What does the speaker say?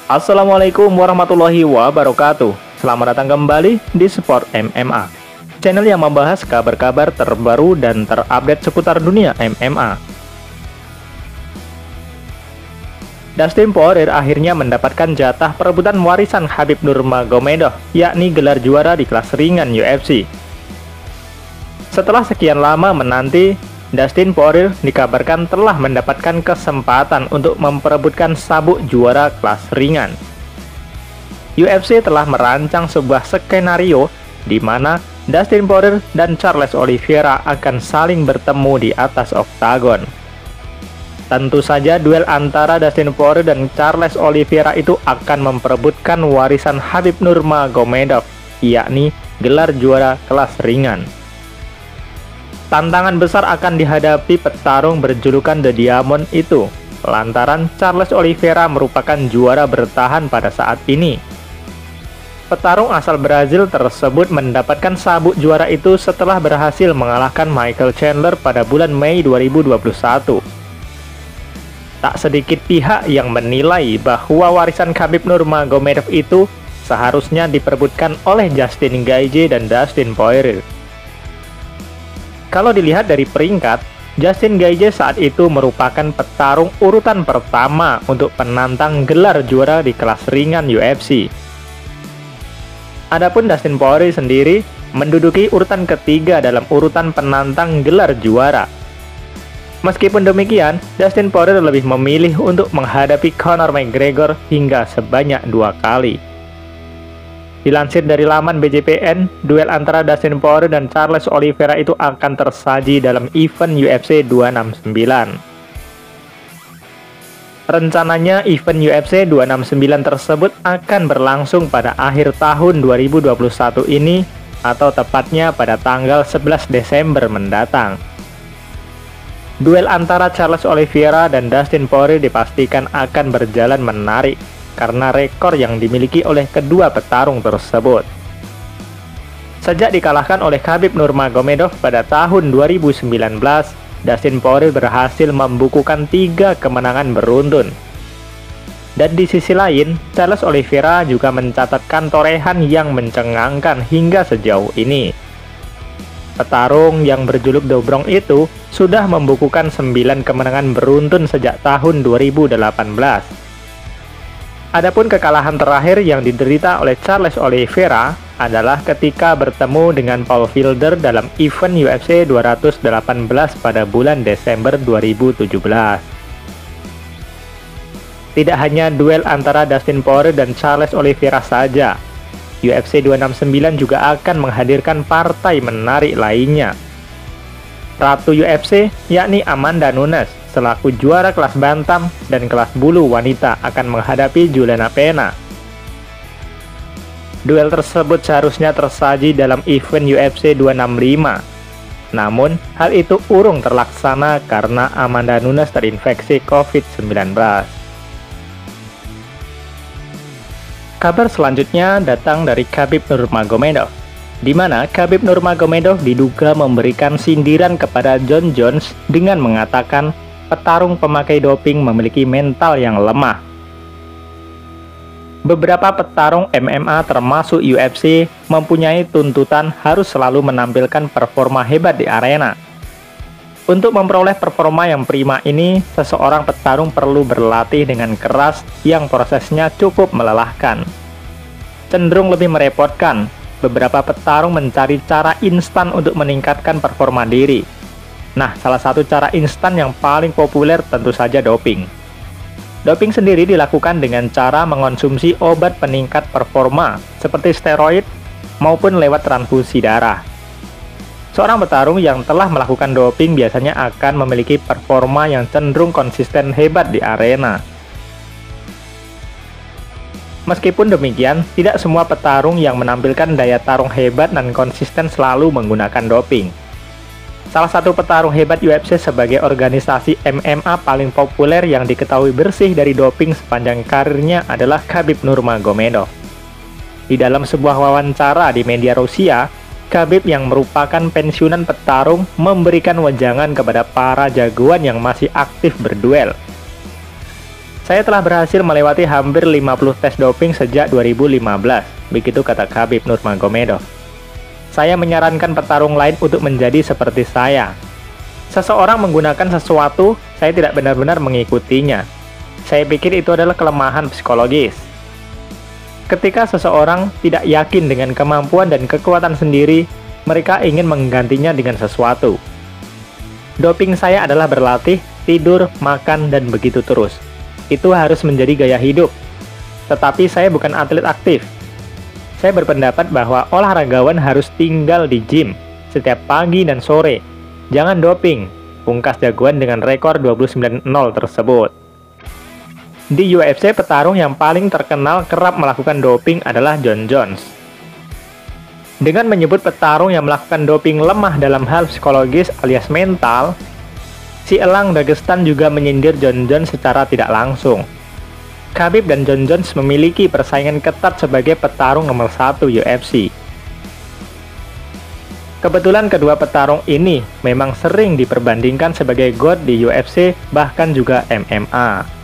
Assalamualaikum warahmatullahi wabarakatuh. Selamat datang kembali di Sport MMA, channel yang membahas kabar-kabar terbaru dan terupdate seputar dunia MMA. Dustin Poirier akhirnya mendapatkan jatah perebutan warisan Khabib Nurmagomedov, yakni gelar juara di kelas ringan UFC. Setelah sekian lama menanti, Dustin Poirier dikabarkan telah mendapatkan kesempatan untuk memperebutkan sabuk juara kelas ringan. UFC telah merancang sebuah skenario di mana Dustin Poirier dan Charles Oliveira akan saling bertemu di atas oktagon. Tentu saja duel antara Dustin Poirier dan Charles Oliveira itu akan memperebutkan warisan Khabib Nurmagomedov, yakni gelar juara kelas ringan. Tantangan besar akan dihadapi petarung berjulukan The Diamond itu, lantaran Charles Oliveira merupakan juara bertahan pada saat ini. Petarung asal Brazil tersebut mendapatkan sabuk juara itu setelah berhasil mengalahkan Michael Chandler pada bulan Mei 2021. Tak sedikit pihak yang menilai bahwa warisan Khabib Nurmagomedov itu seharusnya diperebutkan oleh Justin Gaethje dan Dustin Poirier. Kalau dilihat dari peringkat, Justin Gaethje saat itu merupakan petarung urutan pertama untuk penantang gelar juara di kelas ringan UFC. Adapun Dustin Poirier sendiri menduduki urutan ketiga dalam urutan penantang gelar juara. Meskipun demikian, Dustin Poirier lebih memilih untuk menghadapi Conor McGregor hingga sebanyak 2 kali. Dilansir dari laman BJPN, duel antara Dustin Poirier dan Charles Oliveira itu akan tersaji dalam event UFC 269. Rencananya event UFC 269 tersebut akan berlangsung pada akhir tahun 2021 ini, atau tepatnya pada tanggal 11 Desember mendatang. Duel antara Charles Oliveira dan Dustin Poirier dipastikan akan berjalan menarik karena rekor yang dimiliki oleh kedua petarung tersebut. Sejak dikalahkan oleh Khabib Nurmagomedov pada tahun 2019, Dustin Poirier berhasil membukukan 3 kemenangan beruntun. Dan di sisi lain, Charles Oliveira juga mencatatkan torehan yang mencengangkan hingga sejauh ini. Petarung yang berjuluk The Bronx itu sudah membukukan 9 kemenangan beruntun sejak tahun 2018. Adapun kekalahan terakhir yang diderita oleh Charles Oliveira adalah ketika bertemu dengan Paul Felder dalam event UFC 218 pada bulan Desember 2017. Tidak hanya duel antara Dustin Poirier dan Charles Oliveira saja, UFC 269 juga akan menghadirkan partai menarik lainnya. Ratu UFC, yakni Amanda Nunes, selaku juara kelas bantam dan kelas bulu wanita akan menghadapi Juliana Pena. Duel tersebut seharusnya tersaji dalam event UFC 265. Namun, hal itu urung terlaksana karena Amanda Nunes terinfeksi COVID-19. Kabar selanjutnya datang dari Khabib Nurmagomedov, di mana Khabib Nurmagomedov diduga memberikan sindiran kepada Jon Jones dengan mengatakan petarung pemakai doping memiliki mental yang lemah. Beberapa petarung MMA termasuk UFC mempunyai tuntutan harus selalu menampilkan performa hebat di arena. Untuk memperoleh performa yang prima ini, seseorang petarung perlu berlatih dengan keras yang prosesnya cukup melelahkan. Cenderung lebih merepotkan, beberapa petarung mencari cara instan untuk meningkatkan performa diri. Nah, salah satu cara instan yang paling populer tentu saja doping. Doping sendiri dilakukan dengan cara mengonsumsi obat peningkat performa seperti steroid maupun lewat transfusi darah. Seorang petarung yang telah melakukan doping biasanya akan memiliki performa yang cenderung konsisten hebat di arena. Meskipun demikian, tidak semua petarung yang menampilkan daya tarung hebat dan konsisten selalu menggunakan doping. Salah satu petarung hebat UFC sebagai organisasi MMA paling populer yang diketahui bersih dari doping sepanjang karirnya adalah Khabib Nurmagomedov. Di dalam sebuah wawancara di media Rusia, Khabib yang merupakan pensiunan petarung memberikan wejangan kepada para jagoan yang masih aktif berduel. Saya telah berhasil melewati hampir 50 tes doping sejak 2015, begitu kata Khabib Nurmagomedov. Saya menyarankan petarung lain untuk menjadi seperti saya. Seseorang menggunakan sesuatu, saya tidak benar-benar mengikutinya. Saya pikir itu adalah kelemahan psikologis. Ketika seseorang tidak yakin dengan kemampuan dan kekuatan sendiri, mereka ingin menggantinya dengan sesuatu. Doping saya adalah berlatih, tidur, makan, dan begitu terus. Itu harus menjadi gaya hidup. Tetapi saya bukan atlet aktif. Saya berpendapat bahwa olahragawan harus tinggal di gym setiap pagi dan sore. Jangan doping, pungkas jagoan dengan rekor 29-0 tersebut. Di UFC, petarung yang paling terkenal kerap melakukan doping adalah Jon Jones. Dengan menyebut petarung yang melakukan doping lemah dalam hal psikologis alias mental, si elang Dagestan juga menyindir Jon Jones secara tidak langsung. Khabib dan Jon Jones memiliki persaingan ketat sebagai petarung nomor 1 UFC. Kebetulan kedua petarung ini memang sering diperbandingkan sebagai GOAT di UFC bahkan juga MMA.